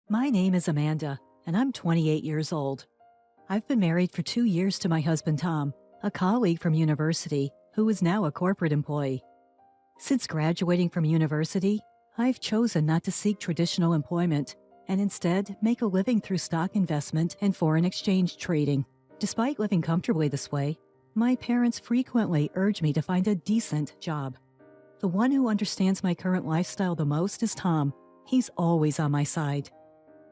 My name is Amanda, and I'm 28 years old. I've been married for 2 years to my husband Tom, a colleague from university who is now a corporate employee. Since graduating from university, I've chosen not to seek traditional employment and instead make a living through stock investment and foreign exchange trading. Despite living comfortably this way, my parents frequently urge me to find a decent job. The one who understands my current lifestyle the most is Tom. He's always on my side.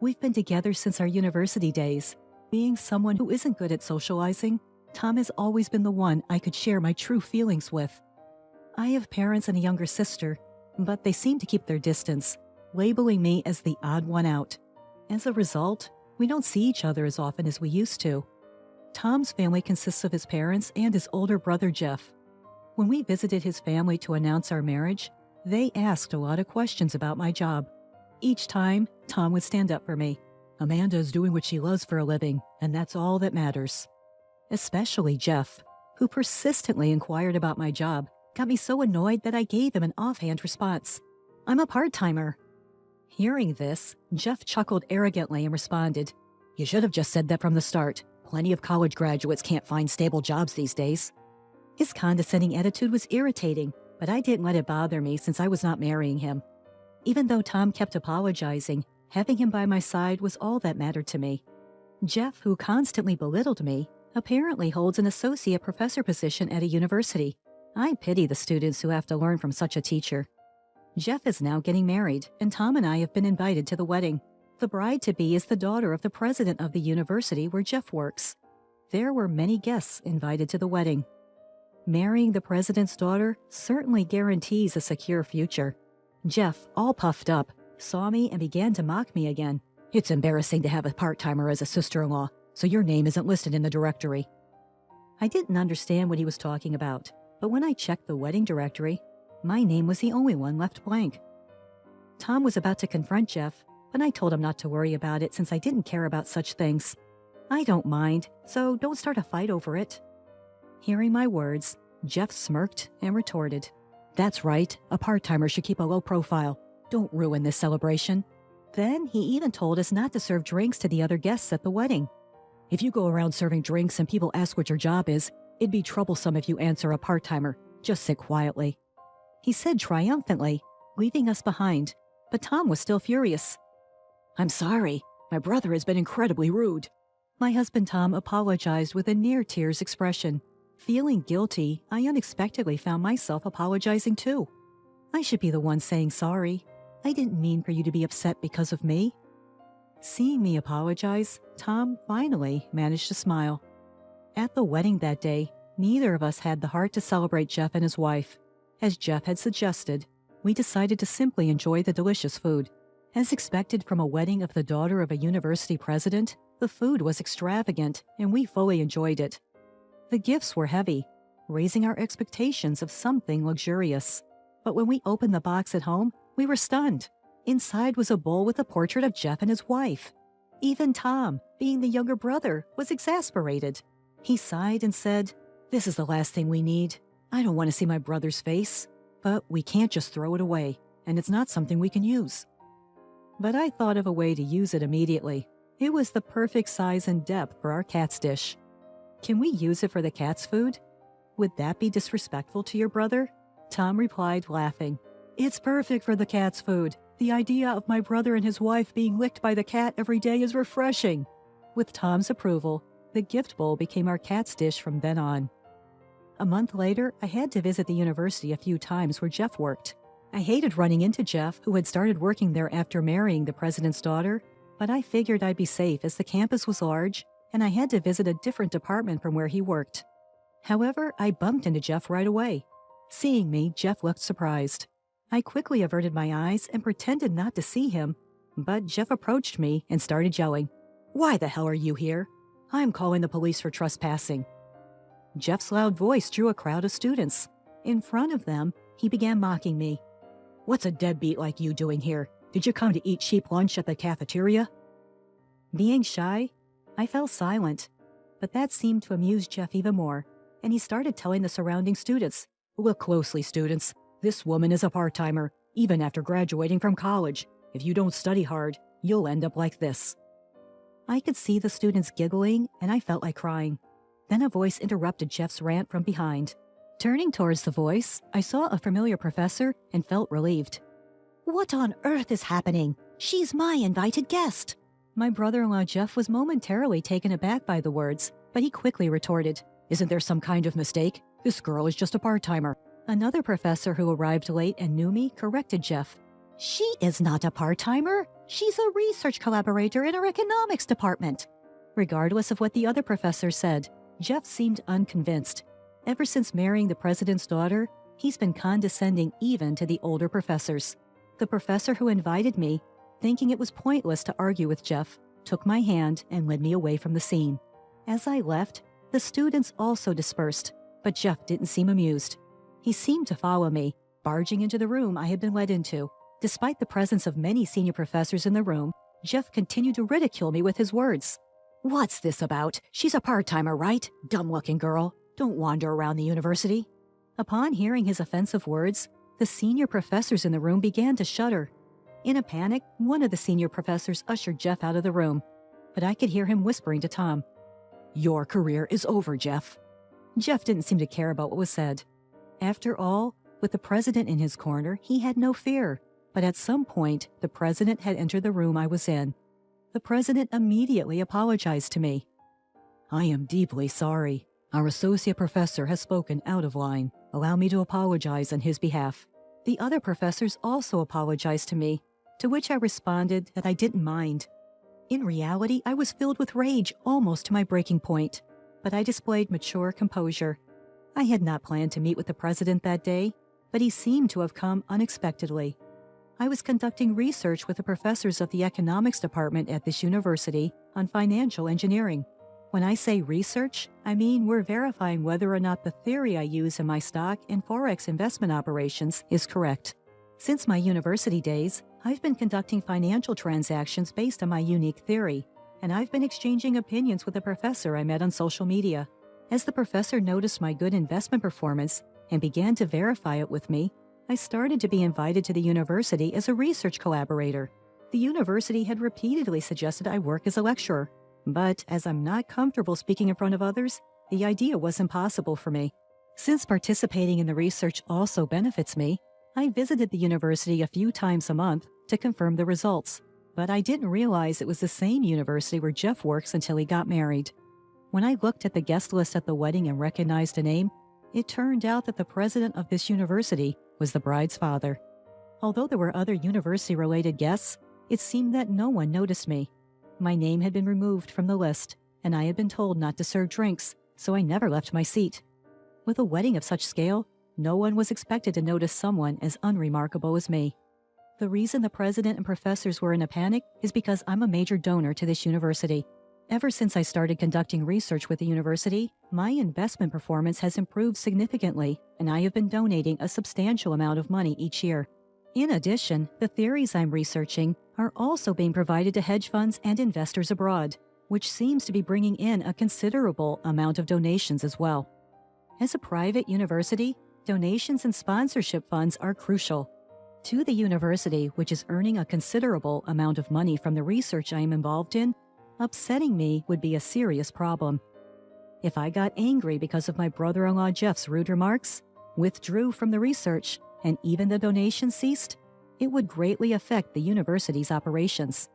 We've been together since our university days. Being someone who isn't good at socializing, Tom has always been the one I could share my true feelings with. I have parents and a younger sister, but they seem to keep their distance, labeling me as the odd one out. As a result, we don't see each other as often as we used to. Tom's family consists of his parents and his older brother Jeff. When we visited his family to announce our marriage, they asked a lot of questions about my job. Each time, Tom would stand up for me. Amanda is doing what she loves for a living, and that's all that matters. Especially Jeff, who persistently inquired about my job, got me so annoyed that I gave him an offhand response. I'm a part-timer. Hearing this, Jeff chuckled arrogantly and responded, You should have just said that from the start. Plenty of college graduates can't find stable jobs these days. His condescending attitude was irritating, but I didn't let it bother me since I was not marrying him. Even though Tom kept apologizing, having him by my side was all that mattered to me. Jeff, who constantly belittled me, apparently holds an associate professor position at a university. I pity the students who have to learn from such a teacher. Jeff is now getting married, and Tom and I have been invited to the wedding. The bride-to-be is the daughter of the president of the university where Jeff works. There were many guests invited to the wedding. Marrying the president's daughter certainly guarantees a secure future. Jeff, all puffed up, saw me and began to mock me again. It's embarrassing to have a part-timer as a sister-in-law, so your name isn't listed in the directory. I didn't understand what he was talking about, but when I checked the wedding directory, my name was the only one left blank. Tom was about to confront Jeff, but I told him not to worry about it since I didn't care about such things. I don't mind, so don't start a fight over it. Hearing my words, Jeff smirked and retorted. That's right, a part-timer should keep a low profile. Don't ruin this celebration. Then he even told us not to serve drinks to the other guests at the wedding. If you go around serving drinks and people ask what your job is, it'd be troublesome if you answer a part-timer. Just sit quietly. He said triumphantly, leaving us behind, but Tom was still furious. I'm sorry, my brother has been incredibly rude. My husband Tom apologized with a near-tears expression. Feeling guilty, I unexpectedly found myself apologizing too. I should be the one saying sorry. I didn't mean for you to be upset because of me. Seeing me apologize, Tom finally managed to smile. At the wedding that day, neither of us had the heart to celebrate Jeff and his wife. As Jeff had suggested, we decided to simply enjoy the delicious food. As expected from a wedding of the daughter of a university president, the food was extravagant and we fully enjoyed it. The gifts were heavy, raising our expectations of something luxurious. But when we opened the box at home, we were stunned. Inside was a bowl with a portrait of Jeff and his wife. Even Tom, being the younger brother, was exasperated. He sighed and said, This is the last thing we need. I don't want to see my brother's face, but we can't just throw it away, and it's not something we can use. But I thought of a way to use it immediately. It was the perfect size and depth for our cat's dish. Can we use it for the cat's food? Would that be disrespectful to your brother? Tom replied, laughing. It's perfect for the cat's food. The idea of my brother and his wife being licked by the cat every day is refreshing. With Tom's approval, the gift bowl became our cat's dish from then on. A month later, I had to visit the university a few times where Jeff worked. I hated running into Jeff, who had started working there after marrying the president's daughter, but I figured I'd be safe as the campus was large and I had to visit a different department from where he worked. However, I bumped into Jeff right away. Seeing me, Jeff looked surprised. I quickly averted my eyes and pretended not to see him, but Jeff approached me and started yelling, Why the hell are you here? I'm calling the police for trespassing. Jeff's loud voice drew a crowd of students. In front of them, he began mocking me. What's a deadbeat like you doing here? Did you come to eat cheap lunch at the cafeteria? Being shy, I fell silent, but that seemed to amuse Jeff even more, and he started telling the surrounding students, Look closely, students. This woman is a part-timer, even after graduating from college. If you don't study hard, You'll end up like this." I could see the students giggling, and I felt like crying. Then a voice interrupted Jeff's rant from behind. Turning towards the voice, I saw a familiar professor and felt relieved. "What on earth is happening? She's my invited guest." My brother-in-law Jeff was momentarily taken aback by the words, but he quickly retorted, "Isn't there some kind of mistake? This girl is just a part-timer." Another professor who arrived late and knew me corrected Jeff. "She is not a part-timer. She's a research collaborator in our economics department." Regardless of what the other professor said, Jeff seemed unconvinced. Ever since marrying the president's daughter, he's been condescending even to the older professors. The professor who invited me, thinking it was pointless to argue with Jeff, took my hand and led me away from the scene. As I left, the students also dispersed, but Jeff didn't seem amused. He seemed to follow me, barging into the room I had been led into. Despite the presence of many senior professors in the room, Jeff continued to ridicule me with his words. "What's this about? She's a part-timer, right? Dumb-looking girl. Don't wander around the university." Upon hearing his offensive words, the senior professors in the room began to shudder. In a panic, one of the senior professors ushered Jeff out of the room, but I could hear him whispering to Tom, "Your career is over, Jeff." Jeff didn't seem to care about what was said. After all, with the president in his corner, he had no fear. But at some point, the president had entered the room I was in. The president immediately apologized to me. "I am deeply sorry. Our associate professor has spoken out of line. Allow me to apologize on his behalf." The other professors also apologized to me, to which I responded that I didn't mind. In reality, I was filled with rage almost to my breaking point, but I displayed mature composure. I had not planned to meet with the president that day, but he seemed to have come unexpectedly. I was conducting research with the professors of the economics department at this university on financial engineering. When I say research, I mean we're verifying whether or not the theory I use in my stock and Forex investment operations is correct. Since my university days, I've been conducting financial transactions based on my unique theory, and I've been exchanging opinions with a professor I met on social media. As the professor noticed my good investment performance and began to verify it with me, I started to be invited to the university as a research collaborator. The university had repeatedly suggested I work as a lecturer, but as I'm not comfortable speaking in front of others, the idea was impossible for me. Since participating in the research also benefits me, I visited the university a few times a month to confirm the results, but I didn't realize it was the same university where Jeff works until he got married. When I looked at the guest list at the wedding and recognized a name, it turned out that the president of this university was the bride's father. Although there were other university-related guests, it seemed that no one noticed me. My name had been removed from the list, and I had been told not to serve drinks, so I never left my seat. With a wedding of such scale, no one was expected to notice someone as unremarkable as me. The reason the president and professors were in a panic is because I'm a major donor to this university. Ever since I started conducting research with the university, my investment performance has improved significantly, and I have been donating a substantial amount of money each year. In addition, the theories I'm researching are also being provided to hedge funds and investors abroad, which seems to be bringing in a considerable amount of donations as well. As a private university, donations and sponsorship funds are crucial. To the university, which is earning a considerable amount of money from the research I am involved in, upsetting me would be a serious problem. If I got angry because of my brother-in-law Jeff's rude remarks, withdrew from the research, and even the donations ceased, it would greatly affect the university's operations.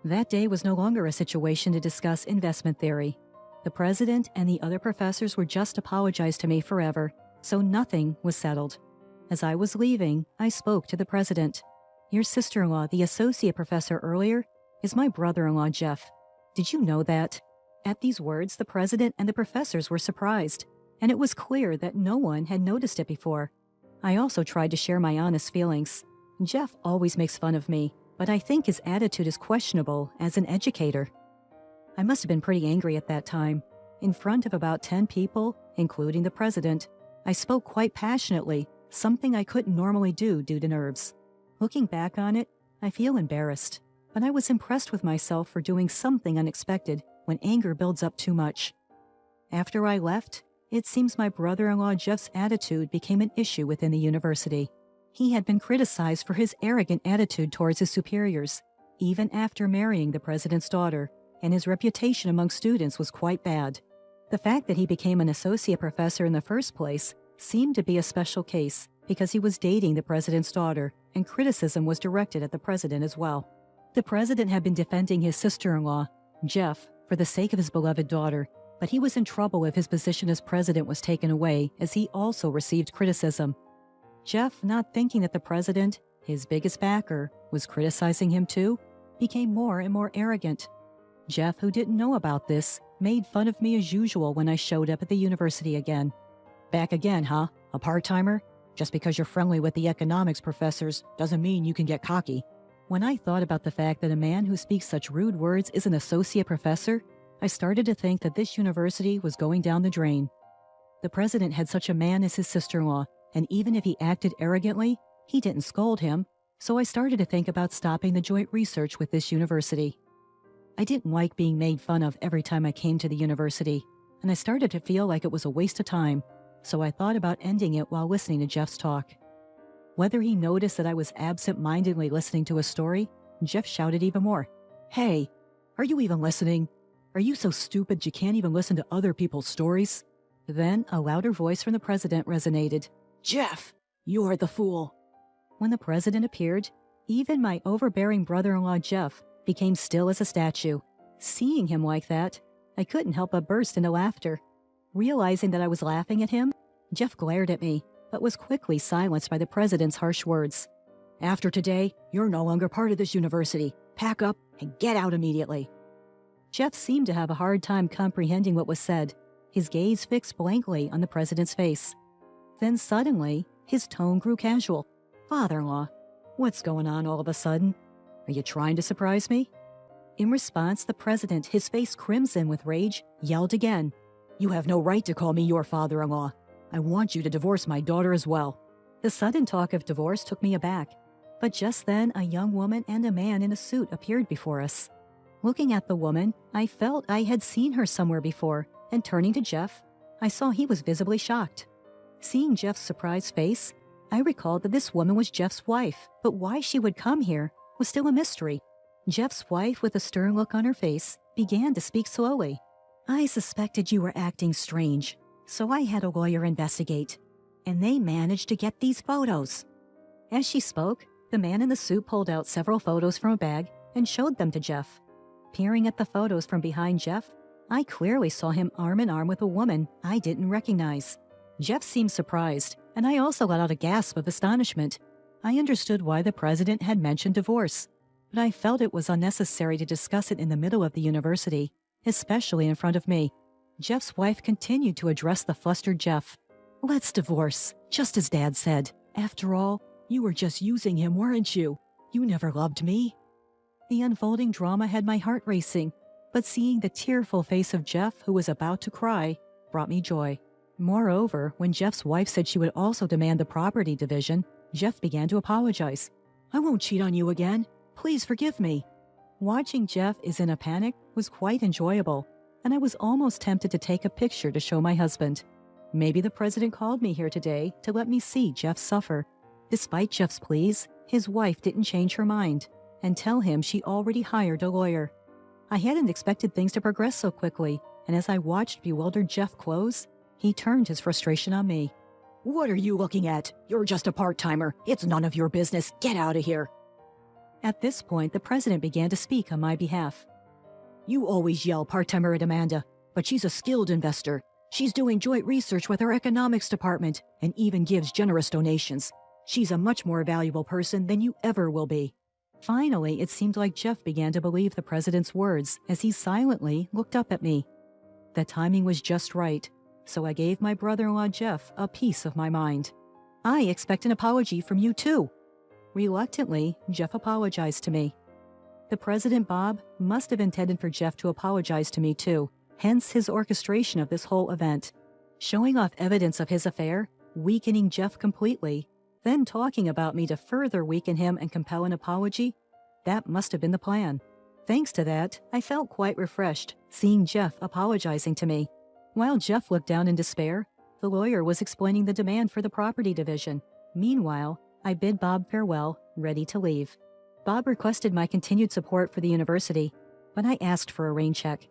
That day was no longer a situation to discuss investment theory. The president and the other professors were just apologized to me forever, so nothing was settled. As I was leaving, I spoke to the president. "Your sister-in-law, the associate professor earlier, is my brother-in-law Jeff. Did you know that?" At these words, the president and the professors were surprised, and it was clear that no one had noticed it before. I also tried to share my honest feelings. Jeff always makes fun of me, but I think his attitude is questionable as an educator. I must have been pretty angry at that time. In front of about 10 people, including the president, I spoke quite passionately, something I couldn't normally do due to nerves. Looking back on it, I feel embarrassed, but I was impressed with myself for doing something unexpected when anger builds up too much. After I left, it seems my brother-in-law Jeff's attitude became an issue within the university. He had been criticized for his arrogant attitude towards his superiors. even after marrying the president's daughter, and his reputation among students was quite bad. The fact that he became an associate professor in the first place seemed to be a special case because he was dating the president's daughter, and criticism was directed at the president as well. The president had been defending his sister-in-law, Jeff, for the sake of his beloved daughter, but he was in trouble if his position as president was taken away, as he also received criticism. Jeff, not thinking that the president, his biggest backer, was criticizing him too, became more and more arrogant. Jeff, who didn't know about this, made fun of me as usual when I showed up at the university again. Back again, huh? A part-timer? Just because you're friendly with the economics professors doesn't mean you can get cocky. When I thought about the fact that a man who speaks such rude words is an associate professor, I started to think that this university was going down the drain. The president had such a man as his sister-in-law, and even if he acted arrogantly, he didn't scold him, so I started to think about stopping the joint research with this university. I didn't like being made fun of every time I came to the university, and I started to feel like it was a waste of time, so I thought about ending it while listening to Jeff's talk. Whether he noticed that I was absent-mindedly listening to a story, Jeff shouted even more. "Hey, are you even listening? Are you so stupid you can't even listen to other people's stories?" Then a louder voice from the president resonated. "Jeff, you're the fool." When the president appeared, even my overbearing brother-in-law Jeff became still as a statue. Seeing him like that, I couldn't help but burst into laughter. Realizing that I was laughing at him, Jeff glared at me, but was quickly silenced by the president's harsh words. "After today, you're no longer part of this university. Pack up and get out immediately." Jeff seemed to have a hard time comprehending what was said, his gaze fixed blankly on the president's face. Then suddenly, his tone grew casual. "Father-in-law, what's going on all of a sudden? Are you trying to surprise me?" In response, the president, his face crimson with rage, yelled again. "You have no right to call me your father-in-law. I want you to divorce my daughter as well." The sudden talk of divorce took me aback, but just then a young woman and a man in a suit appeared before us. Looking at the woman, I felt I had seen her somewhere before, and turning to Jeff, I saw he was visibly shocked. Seeing Jeff's surprised face, I recalled that this woman was Jeff's wife, but why she would come here was still a mystery. Jeff's wife, with a stern look on her face, began to speak slowly. "I suspected you were acting strange, so I had a lawyer investigate, and they managed to get these photos." As she spoke, the man in the suit pulled out several photos from a bag and showed them to Jeff. Peering at the photos from behind Jeff, I clearly saw him arm in arm with a woman I didn't recognize. Jeff seemed surprised, and I also let out a gasp of astonishment. I understood why the president had mentioned divorce, but I felt it was unnecessary to discuss it in the middle of the university, especially in front of me. Jeff's wife continued to address the flustered Jeff. "Let's divorce, just as Dad said. After all, you were just using him, weren't you? You never loved me." The unfolding drama had my heart racing, but seeing the tearful face of Jeff, who was about to cry, brought me joy. Moreover, when Jeff's wife said she would also demand the property division, Jeff began to apologize. "I won't cheat on you again. Please forgive me." Watching Jeff is in a panic was quite enjoyable, and I was almost tempted to take a picture to show my husband. Maybe the president called me here today to let me see Jeff suffer. Despite Jeff's pleas, his wife didn't change her mind and tell him she already hired a lawyer. I hadn't expected things to progress so quickly, and as I watched bewildered Jeff close, he turned his frustration on me. "What are you looking at? You're just a part-timer. It's none of your business. Get out of here." At this point, the president began to speak on my behalf. "You always yell part-timer at Amanda, but she's a skilled investor. She's doing joint research with our economics department and even gives generous donations. She's a much more valuable person than you ever will be." Finally, it seemed like Jeff began to believe the president's words as he silently looked up at me. The timing was just right, so I gave my brother-in-law Jeff a piece of my mind. "I expect an apology from you too." Reluctantly, Jeff apologized to me. The President Bob must have intended for Jeff to apologize to me too, hence his orchestration of this whole event. Showing off evidence of his affair, weakening Jeff completely, then talking about me to further weaken him and compel an apology, that must have been the plan. Thanks to that, I felt quite refreshed, seeing Jeff apologizing to me. While Jeff looked down in despair, the lawyer was explaining the demand for the property division. Meanwhile, I bid Bob farewell, ready to leave. Bob requested my continued support for the university, but I asked for a rain check.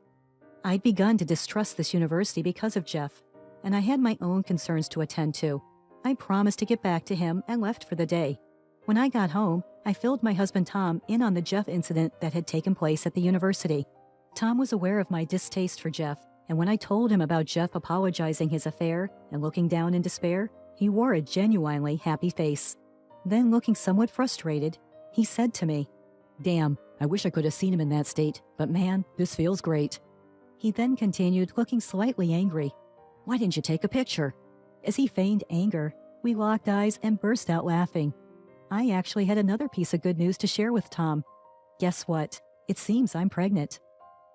I'd begun to distrust this university because of Jeff, and I had my own concerns to attend to. I promised to get back to him and left for the day. When I got home, I filled my husband Tom in on the Jeff incident that had taken place at the university. Tom was aware of my distaste for Jeff, and when I told him about Jeff apologizing his affair and looking down in despair, he wore a genuinely happy face. Then, looking somewhat frustrated, he said to me, "Damn, I wish I could have seen him in that state, but man, this feels great." He then continued, looking slightly angry. "Why didn't you take a picture?" As he feigned anger, we locked eyes and burst out laughing. I actually had another piece of good news to share with Tom. Guess what? It seems I'm pregnant.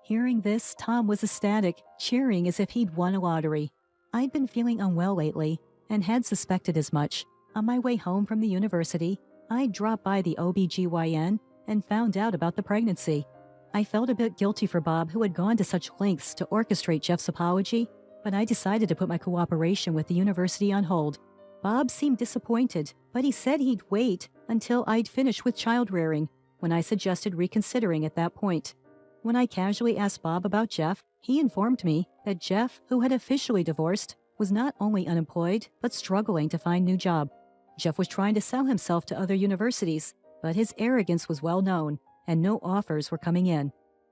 Hearing this, Tom was ecstatic, cheering as if he'd won a lottery. I'd been feeling unwell lately and had suspected as much. On my way home from the university, I dropped by the OBGYN and found out about the pregnancy. I felt a bit guilty for Bob, who had gone to such lengths to orchestrate Jeff's apology, but I decided to put my cooperation with the university on hold. Bob seemed disappointed, but he said he'd wait until I'd finished with child rearing, when I suggested reconsidering at that point. When I casually asked Bob about Jeff, he informed me that Jeff, who had officially divorced, was not only unemployed, but struggling to find a new job. Jeff was trying to sell himself to other universities, but his arrogance was well known, and no offers were coming in.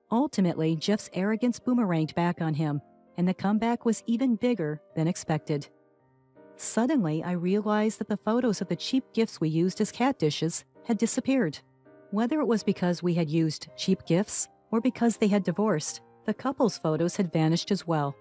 Ultimately, Jeff's arrogance boomeranged back on him, and the comeback was even bigger than expected. Suddenly, I realized that the photos of the cheap gifts we used as cat dishes had disappeared. Whether it was because we had used cheap gifts or because they had divorced, the couple's photos had vanished as well.